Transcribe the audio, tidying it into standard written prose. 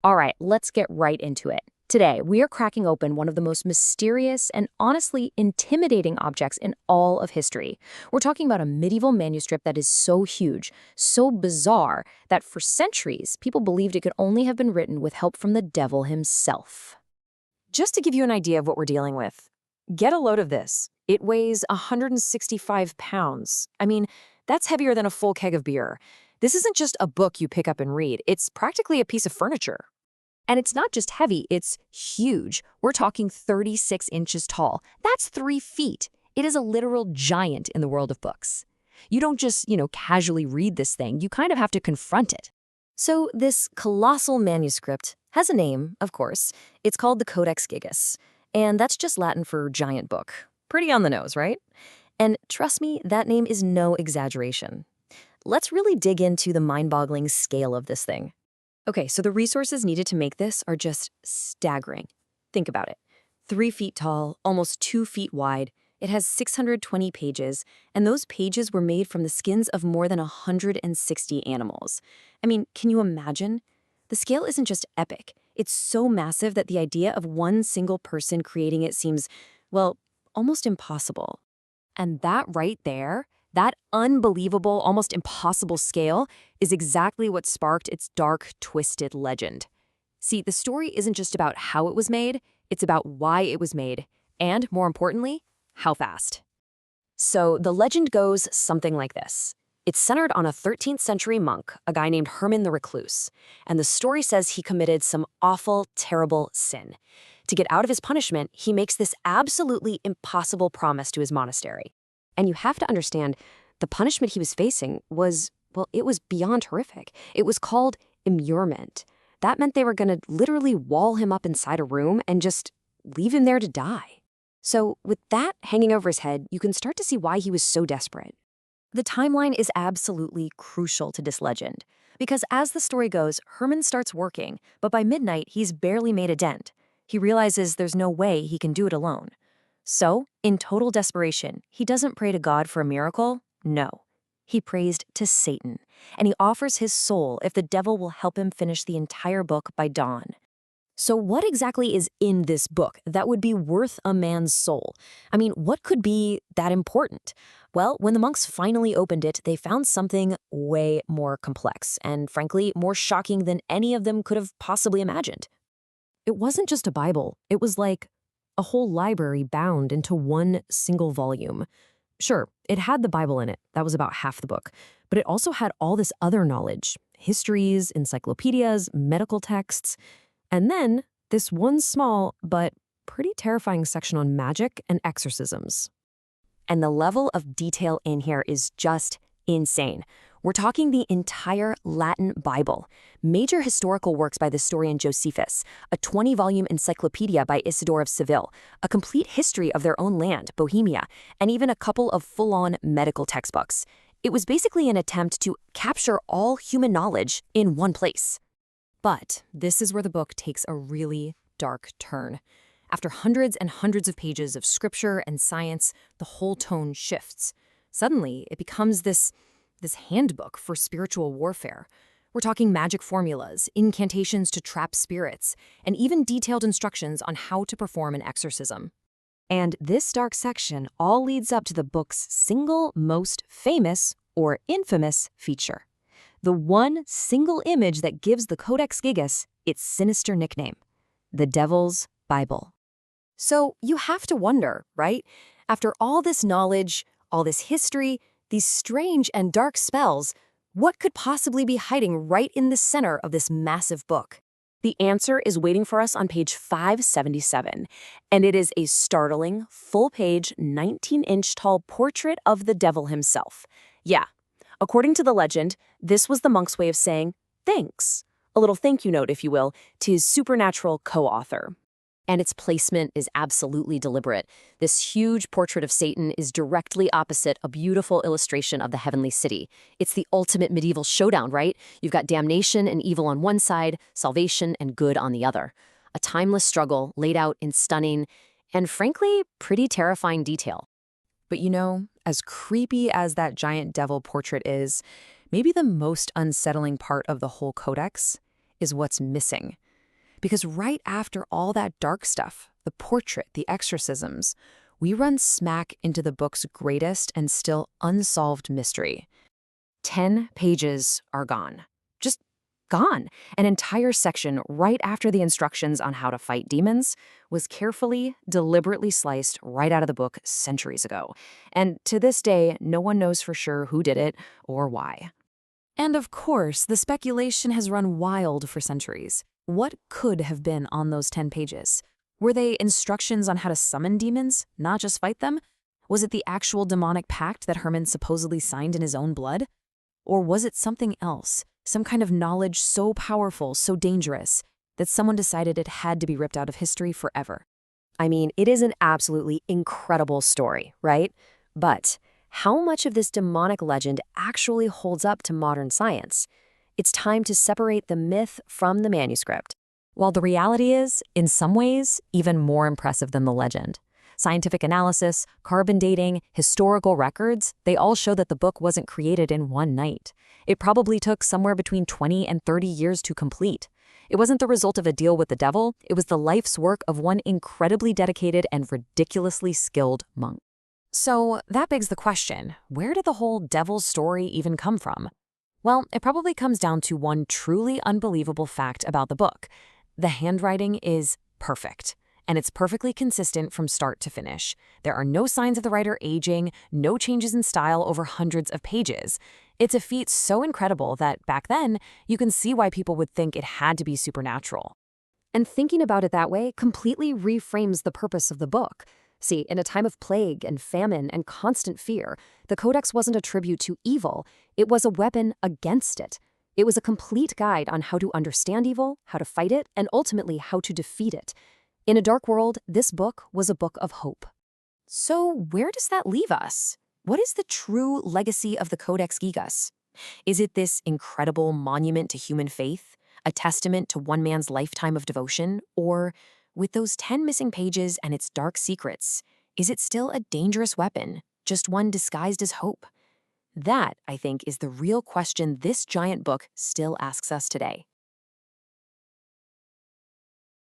All right, let's get right into it. Today, we are cracking open one of the most mysterious and honestly intimidating objects in all of history. We're talking about a medieval manuscript that is so huge, so bizarre, that for centuries, people believed it could only have been written with help from the devil himself. Just to give you an idea of what we're dealing with, get a load of this. It weighs 165 pounds. I mean, that's heavier than a full keg of beer. This isn't just a book you pick up and read, it's practically a piece of furniture. And it's not just heavy, it's huge. We're talking 36 inches tall. That's 3 feet. It is a literal giant in the world of books. You don't just, casually read this thing. You kind of have to confront it. So, this colossal manuscript has a name, of course. It's called the Codex Gigas, and that's just Latin for giant book. Pretty on the nose, right? And trust me, that name is no exaggeration. Let's really dig into the mind-boggling scale of this thing. Okay, so the resources needed to make this are just staggering. Think about it. 3 feet tall, almost 2 feet wide. It has 620 pages, and those pages were made from the skins of more than 160 animals. I mean, can you imagine? The scale isn't just epic. It's so massive that the idea of one single person creating it seems, well, almost impossible. And that right there, that unbelievable, almost impossible scale, is exactly what sparked its dark, twisted legend. See, the story isn't just about how it was made, it's about why it was made, and, more importantly, how fast. So the legend goes something like this. It's centered on a 13th century monk, a guy named Herman the Recluse, and the story says he committed some awful, terrible sin. To get out of his punishment, he makes this absolutely impossible promise to his monastery. And you have to understand, the punishment he was facing was, well, it was beyond horrific. It was called immurement. That meant they were going to literally wall him up inside a room and just leave him there to die. So with that hanging over his head, you can start to see why he was so desperate. The timeline is absolutely crucial to this legend, because as the story goes, Herman starts working, but by midnight, he's barely made a dent. He realizes there's no way he can do it alone. So, in total desperation, he doesn't pray to God for a miracle. No. He prays to Satan, and he offers his soul if the devil will help him finish the entire book by dawn. So what exactly is in this book that would be worth a man's soul? I mean, what could be that important? Well, when the monks finally opened it, they found something way more complex and, frankly, more shocking than any of them could have possibly imagined. It wasn't just a Bible. It was like a whole library bound into one single volume. Sure, it had the Bible in it. That was about half the book. But it also had all this other knowledge, histories, encyclopedias, medical texts, and then this one small but pretty terrifying section on magic and exorcisms. And the level of detail in here is just insane. We're talking the entire Latin Bible, major historical works by the historian Josephus, a 20-volume encyclopedia by Isidore of Seville, a complete history of their own land, Bohemia, and even a couple of full-on medical textbooks. It was basically an attempt to capture all human knowledge in one place. But this is where the book takes a really dark turn. After hundreds and hundreds of pages of scripture and science, the whole tone shifts. Suddenly, it becomes this handbook for spiritual warfare. We're talking magic formulas, incantations to trap spirits, and even detailed instructions on how to perform an exorcism. And this dark section all leads up to the book's single most famous or infamous feature. The one single image that gives the Codex Gigas its sinister nickname, the Devil's Bible. So you have to wonder, right? After all this knowledge, all this history, these strange and dark spells, what could possibly be hiding right in the center of this massive book? The answer is waiting for us on page 577, and it is a startling, full-page, 19-inch tall portrait of the devil himself. Yeah. According to the legend, this was the monk's way of saying thanks, a little thank you note, if you will, to his supernatural co-author. And its placement is absolutely deliberate. This huge portrait of Satan is directly opposite a beautiful illustration of the heavenly city. It's the ultimate medieval showdown, right? You've got damnation and evil on one side, salvation and good on the other. A timeless struggle laid out in stunning and, frankly, pretty terrifying detail. But as creepy as that giant devil portrait is, maybe the most unsettling part of the whole codex is what's missing. Because right after all that dark stuff, the portrait, the exorcisms, we run smack into the book's greatest and still unsolved mystery. 10 pages are gone. Just gone. An entire section right after the instructions on how to fight demons was carefully, deliberately sliced right out of the book centuries ago. And to this day, no one knows for sure who did it or why. And of course, the speculation has run wild for centuries. What could have been on those 10 pages? Were they instructions on how to summon demons, not just fight them? Was it the actual demonic pact that Herman supposedly signed in his own blood? Or was it something else, some kind of knowledge so powerful, so dangerous, that someone decided it had to be ripped out of history forever? I mean, it is an absolutely incredible story, right? But how much of this demonic legend actually holds up to modern science? It's time to separate the myth from the manuscript. While the reality is, in some ways, even more impressive than the legend. Scientific analysis, carbon dating, historical records, they all show that the book wasn't created in one night. It probably took somewhere between 20 and 30 years to complete. It wasn't the result of a deal with the devil, it was the life's work of one incredibly dedicated and ridiculously skilled monk. So that begs the question, where did the whole devil's story even come from? Well, it probably comes down to one truly unbelievable fact about the book. The handwriting is perfect. And it's perfectly consistent from start to finish. There are no signs of the writer aging, no changes in style over hundreds of pages. It's a feat so incredible that back then, you can see why people would think it had to be supernatural. And thinking about it that way completely reframes the purpose of the book. See, in a time of plague and famine and constant fear, the Codex wasn't a tribute to evil, it was a weapon against it. It was a complete guide on how to understand evil, how to fight it, and ultimately how to defeat it. In a dark world, this book was a book of hope. So where does that leave us? What is the true legacy of the Codex Gigas? Is it this incredible monument to human faith, a testament to one man's lifetime of devotion? Or, with those 10 missing pages and its dark secrets, is it still a dangerous weapon, just one disguised as hope? That, I think, is the real question this giant book still asks us today.